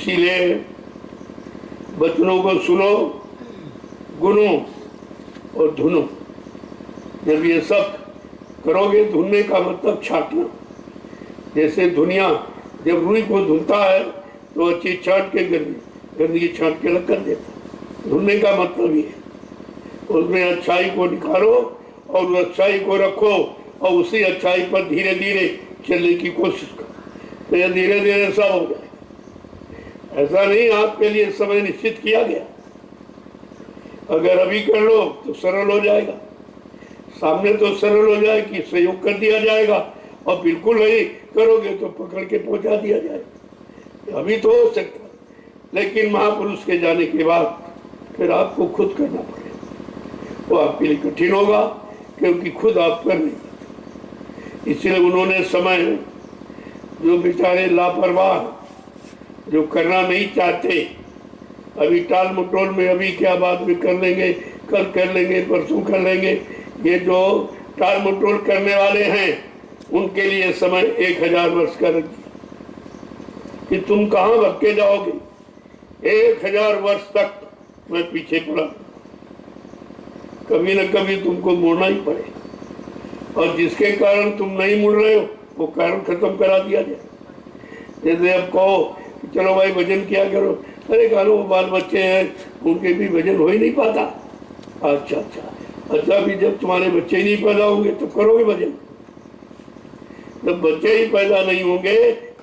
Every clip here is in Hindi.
इसीलिए वचनों को सुनो, गुनो और धुनो। जब ये सब करोगे, धुनने का मतलब छाटना। जैसे धुनिया जब रुई को धुलता है तो अच्छी छाट के गंदगी छाट के अलग कर देता। धुलने का मतलब ये, उसमें अच्छाई को निकालो और उस अच्छाई को रखो और उसी अच्छाई पर धीरे धीरे चलने की कोशिश करो, तो यह धीरे धीरे सब हो जाए। ऐसा नहीं आपके लिए समय निश्चित किया गया, अगर अभी कर लो तो सरल हो जाएगा, सामने तो सरल हो जाए कि सहयोग कर दिया जाएगा, और बिल्कुल नहीं करोगे तो पकड़ के पहुंचा दिया जाएगा। अभी तो हो सकता, लेकिन महापुरुष के जाने के बाद फिर आपको खुद करना पड़ेगा। वो आपके लिए कठिन होगा क्योंकि खुद आप कर नहीं पाते। इसलिए उन्होंने समय, जो बेचारे लापरवाह, जो करना नहीं चाहते, अभी टाल मटोल में, अभी क्या बाद में कर लेंगे, कल कर लेंगे, परसों कर लेंगे, ये जो टाल मटोल करने वाले हैं उनके लिए समय 1000 वर्ष का रख दिया कि तुम कहाँ भटके जाओगे। 1000 वर्ष तक मैं पीछे पड़ा, कभी न कभी तुमको मुड़ना ही पड़े, और जिसके कारण तुम नहीं मुड़ रहे हो वो कारण खत्म करा दिया जाए। जैसे अब कहो चलो भाई भजन किया करो, अरे कहो बाल बच्चे हैं उनके भी भजन हो ही नहीं पाता। अच्छा भी जब तुम्हारे बच्चे नहीं पैदा होंगे तो करोगे भजन, जब बच्चे ही पैदा नहीं होंगे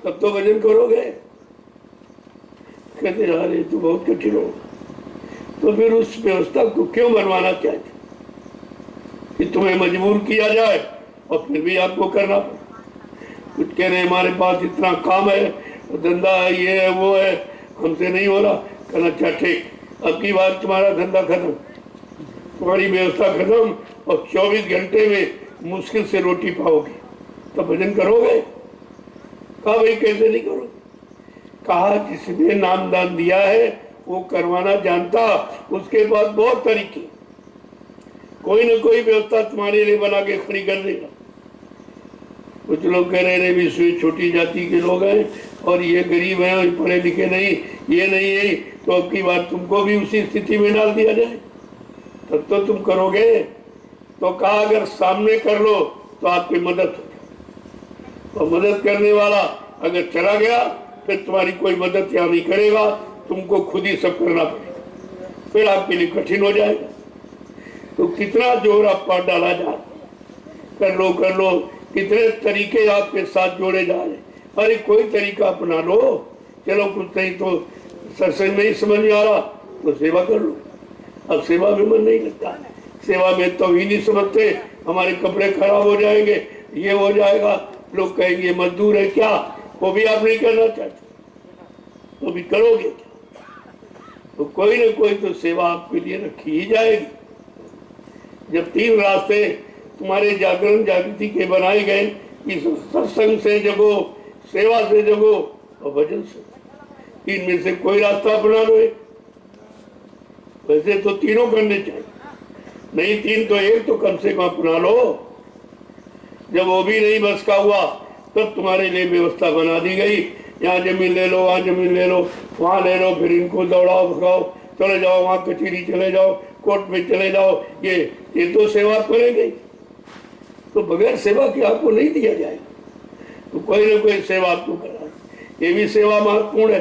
तब तो भजन करोगे। कहते यार ये तो बहुत कठिन होगा। तो फिर उस व्यवस्था को क्यों बनवाना चाहते कि तुम्हें मजबूर किया जाए और फिर भी आपको करना पड़े। कुछ कह रहे हमारे पास इतना काम है, धंधा है, ये है वो है, हमसे नहीं हो रहा। कहना अच्छा ठीक, अब की बार तुम्हारा धंधा खत्म, तुम्हारी व्यवस्था खत्म, और 24 घंटे में मुश्किल से रोटी पाओगे, तो भजन करोगे। कहा भाई कैसे नहीं करोगे। कहा जिसने नाम दान दिया है वो करवाना जानता, उसके पास बहुत तरीके, कोई न कोई व्यवस्था तुम्हारे लिए बना के खड़ी कर देगा। कुछ लोग कह रहे हैं विश्व छोटी जाति के लोग हैं और ये गरीब हैं और पढ़े लिखे नहीं, ये नहीं है, तो अब की बार तुमको भी उसी स्थिति में डाल दिया जाए, तब तो तुम करोगे। तो कहा अगर सामने कर लो तो आपकी मदद हो, और मदद करने वाला अगर चला गया फिर तुम्हारी कोई मदद यहाँ नहीं करेगा, तुमको खुद ही सब करना पड़ेगा, फिर आपके लिए कठिन हो जाएगा। तो कितना जोर आप पर डाला जा, कर लो, कितने तरीके आपके साथ जोड़े जा रहे। अरे कोई तरीका अपना लो, चलो कुछ नहीं तो सत्संग नहीं समझ में आ रहा तो सेवा कर लो। अब सेवा में मन नहीं लगता, सेवा में तो ही नहीं समझते, हमारे कपड़े खराब हो जाएंगे, ये हो जाएगा, लोग कहेंगे मजदूर है क्या, वो भी आप नहीं करना चाहते, तो भी करोगे क्या। तो कोई ना कोई तो सेवा आपके लिए रखी ही जाएगी। जब 3 रास्ते तुम्हारे जागरण जागृति के बनाए गए कि सत्संग से जगो, सेवा से जगो और भजन से, 3 में से कोई रास्ता अपना लो। वैसे तो तीनों करने चाहिए, नहीं 3 तो 1 तो कम से कम अपना लो। जब वो भी नहीं बस का हुआ तब तुम्हारे लिए व्यवस्था बना दी गई, यहाँ जमीन ले लो, वहाँ जमीन ले लो, वहाँ ले लो, फिर इनको दौड़ाओ भगाओ, चले जाओ वहाँ कचहरी चले जाओ, कोर्ट में चले जाओ, ये तो सेवा करेंगे। तो बगैर सेवा के आपको नहीं दिया जाएगा, तो कोई ना कोई सेवा आपको करा। ये भी सेवा महत्वपूर्ण है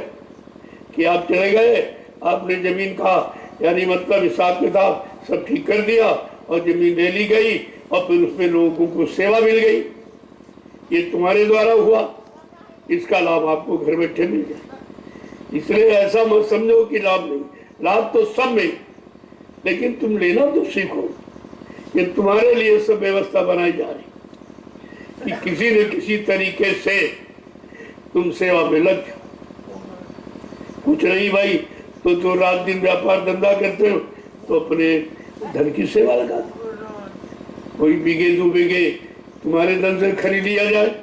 कि आप चले गए, आपने जमीन का यानी मतलब हिसाब किताब सब ठीक कर दिया और जमीन ले ली गई और फिर उसमें लोगों को सेवा मिल गई, ये तुम्हारे द्वारा हुआ, इसका लाभ आपको घर बैठे मिल जाए। इसलिए ऐसा मत समझो कि लाभ नहीं, लाभ तो सब में, लेकिन तुम लेना तो सीखो। ये तुम्हारे लिए सब व्यवस्था बनाई जा रही कि किसी न किसी तरीके से तुम सेवा में लग जाओ। कुछ नहीं भाई तो रात दिन व्यापार धंधा करते हो तो अपने धन की सेवा लगा दो, कोई बीघे 2 बीघे तुम्हारे धन से खरीद लिया जाए,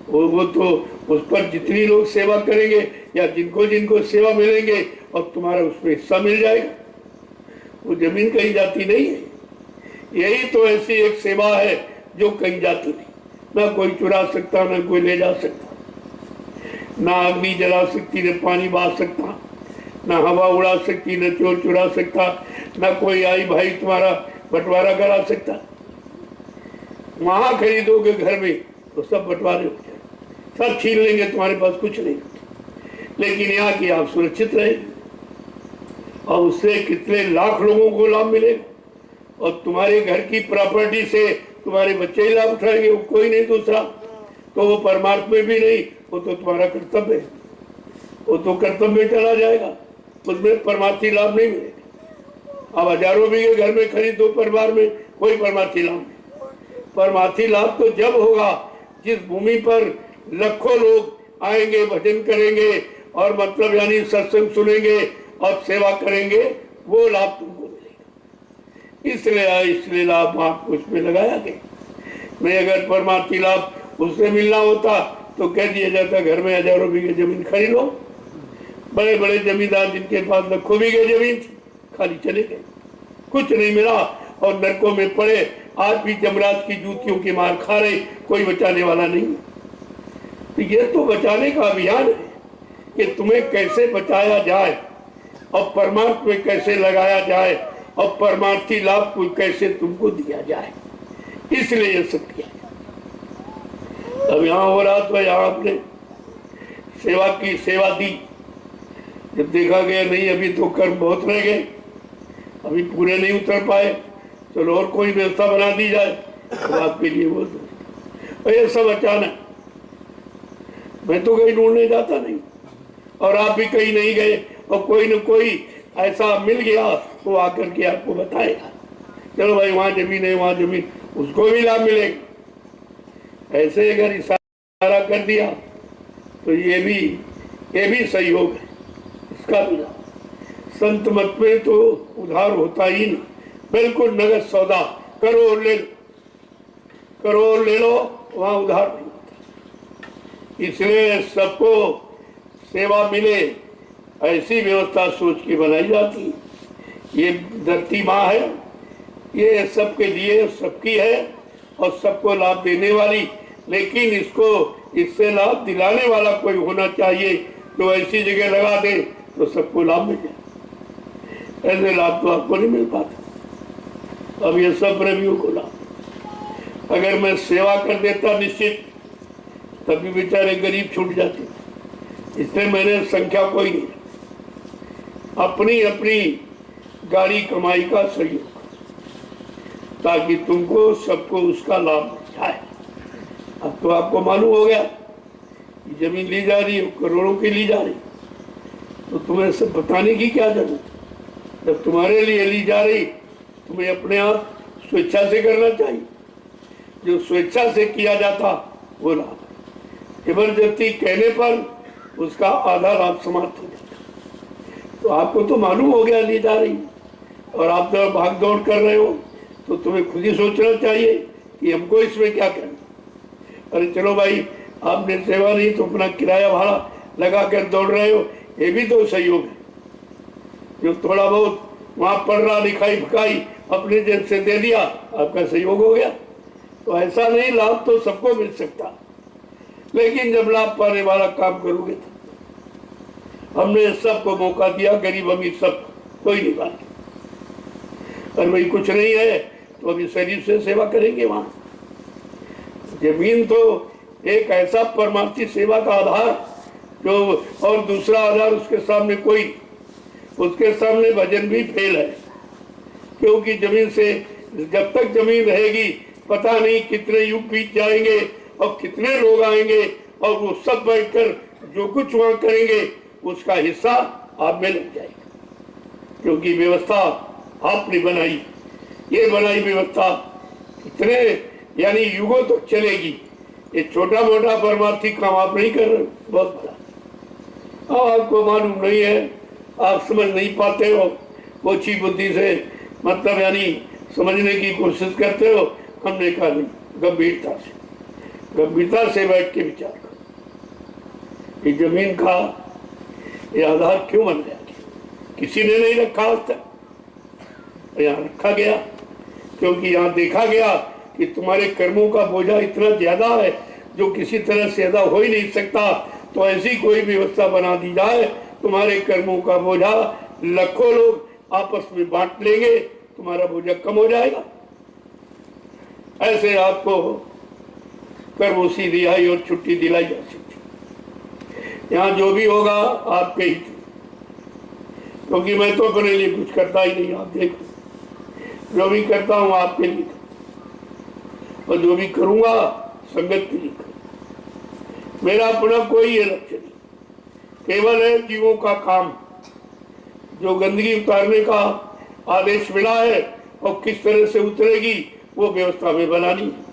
वो तो उस पर जितनी लोग सेवा करेंगे या जिनको जिनको सेवा मिलेंगे और तुम्हारा उसमें हिस्सा मिल जाएगा, वो जमीन कहीं जाती नहीं है। यही तो ऐसी एक सेवा है जो कहीं जाती नहीं, ना कोई चुरा सकता, ना कोई ले जा सकता। ना अग्नि जला सकती, न पानी बहा सकता, ना हवा उड़ा सकती, न चोर चुरा सकता, ना कोई आई भाई तुम्हारा बंटवारा करा सकता। वहां खरीदोगे घर में तो सब बंटवारे हो जाए, सब छीन लेंगे, तुम्हारे पास कुछ नहीं। लेकिन यहाँ की आप सुरक्षित रहे और उससे कितने लाख लोगों को लाभ मिलेगा, और तुम्हारे घर की प्रॉपर्टी से तुम्हारे बच्चे ही लाभ उठाएंगे, वो कोई नहीं दूसरा। तो वो परमार्थ में भी नहीं, वो तो तुम्हारा कर्तव्य है, वो तो कर्तव्य चला जाएगा, उसमें परमार्थी लाभ नहीं मिलेगा। अब हजारों बीघे घर में खरीदो परिवार में, कोई परमार्थी लाभ नहीं। परमार्थी लाभ तो जब होगा जिस भूमि पर लाखों लोग आएंगे, भजन करेंगे और मतलब यानी सत्संग सुनेंगे और सेवा करेंगे, वो लाभ तुमको मिलेगा। इसलिए लाभ आपको इसमें लगाया गया। मैं अगर परमार्थी लाभ उससे मिलना होता तो कह दिया जाता घर में हजारों बीघे जमीन खरीद लो। बड़े बड़े जमींदार जिनके पास लाखों बीघे जमीन थी, खाली चले गए, कुछ नहीं मिला और नरकों में पड़े। आज भी जमराज की जूतियों की मार खा रहे, कोई बचाने वाला नहीं। तो ये तो बचाने का अभियान है कि तुम्हें कैसे बचाया जाए और परमार्थ में कैसे लगाया जाए और परमार्थी लाभ को कैसे तुमको दिया जाए, इसलिए ये सब किया। अब यहाँ हो रहा तो यहाँ आपने सेवा की, सेवा दी। जब देखा गया नहीं अभी तो कर्म बहुत रह गए, अभी पूरे नहीं उतर पाए, चलो और कोई व्यवस्था बना दी जाए, तो आपके लिए बोल दो। ये सब अचानक, मैं तो कहीं ढूंढने जाता नहीं और आप भी कहीं नहीं गए, और कोई न कोई ऐसा मिल गया तो आकर के आपको बताएगा, चलो भाई वहाँ जमीन है, वहाँ जमीन, उसको भी लाभ मिलेगा। ऐसे अगर इशारा कर दिया तो ये भी सहयोग है, इसका भी लाभ। संत मत में तो उधार होता ही नहीं, बिल्कुल नगद सौदा, करोड़ ले लो, वहां उधार नहीं होता। इसलिए सबको सेवा मिले ऐसी व्यवस्था सोच के बनाई जाती है। ये धरती माँ है, ये सबके लिए सबकी है और सबको लाभ देने वाली, लेकिन इससे लाभ दिलाने वाला कोई होना चाहिए जो ऐसी जगह लगा दे तो सबको लाभ मिल जाए। ऐसे लाभ तो आपको नहीं मिल पाता। अब ये सब प्रेमियों को लाभ, अगर मैं सेवा कर देता निश्चित, तभी बेचारे गरीब छूट जाते। इसलिए मैंने संख्या कोई नहीं, अपनी अपनी गाड़ी कमाई का सहयोग, ताकि तुमको सबको उसका लाभ मिल जाए। अब तो आपको मालूम हो गया कि जमीन ली जा रही है, करोड़ों की ली जा रही, तो तुम्हें सब बताने की क्या जरूरत है। जब तुम्हारे लिए ली जा रही, तुम्हें अपने आप स्वेच्छा से करना चाहिए। जो स्वेच्छा से किया जाता वो लाभ, जबरदस्ती कहने पर उसका आधा लाभ समाप्त हो जाता। तो आपको तो मालूम हो गया ली जा रही, और आप जब भाग दौड़ कर रहे हो तो तुम्हें खुद ही सोचना चाहिए कि हमको इसमें क्या करना। अरे चलो भाई, आपने सेवा नहीं तो अपना किराया भाड़ा लगा कर दौड़ रहे हो, ये भी तो सहयोग है। जो थोड़ा बहुत वहाँ पढ़ रहा लिखाई भकाई अपने जेब से दे दिया, आपका सहयोग हो गया। तो ऐसा नहीं, लाभ तो सबको मिल सकता, लेकिन जब लाभ पाने वाला काम करोगे तो। हमने सबको मौका दिया, गरीब अमीर सब, कोई नहीं बात। और भाई कुछ नहीं है तो अभी शरीर से सेवा करेंगे। वहाँ जमीन तो एक ऐसा परमार्थी सेवा का आधार जो, और दूसरा आधार उसके सामने कोई, उसके सामने भजन भी फेल है। क्योंकि जमीन से जब तक जमीन रहेगी पता नहीं कितने युग बीत जाएंगे और कितने लोग आएंगे, और वो सब बैठकर जो कुछ वहाँ करेंगे उसका हिस्सा आप में लग जाएगा। क्योंकि व्यवस्था आपने बनाई, ये बनाई व्यवस्था कितने यानी युगों तक चलेगी। ये छोटा मोटा परमार्थी काम आप नहीं कर रहे, बहुत बड़ा। आपको मालूम नहीं है, आप समझ नहीं पाते हो, ओछी बुद्धि से मतलब यानी समझने की कोशिश करते हो। हमने कहा नहीं, गंभीरता से बैठ के विचार करो। ये जमीन का ये आधार क्यों बन गया? किसी ने नहीं रखा आज तक, यहाँ रखा गया क्योंकि यहाँ देखा गया कि तुम्हारे कर्मों का बोझा इतना ज्यादा है जो किसी तरह से अदा हो ही नहीं सकता। तो ऐसी कोई व्यवस्था बना दी जाए, तुम्हारे कर्मों का बोझा लाखों लोग आपस में बांट लेंगे, तुम्हारा बोझा कम हो जाएगा। ऐसे आपको कर्मों से रिहाई और छुट्टी दिलाई जा सकती। यहाँ जो भी होगा आपके ही, क्योंकि मैं तो अपने लिए कुछ करता ही नहीं। आप देखो, जो भी करता हूँ आपके लिए, और जो भी करूंगा संगत के लिए करूंगा। मेरा अपना कोई ये लक्ष्य नहीं, केवल है जीवों का काम। जो गंदगी उतारने का आदेश मिला है और किस तरह से उतरेगी वो व्यवस्था में बनानी है।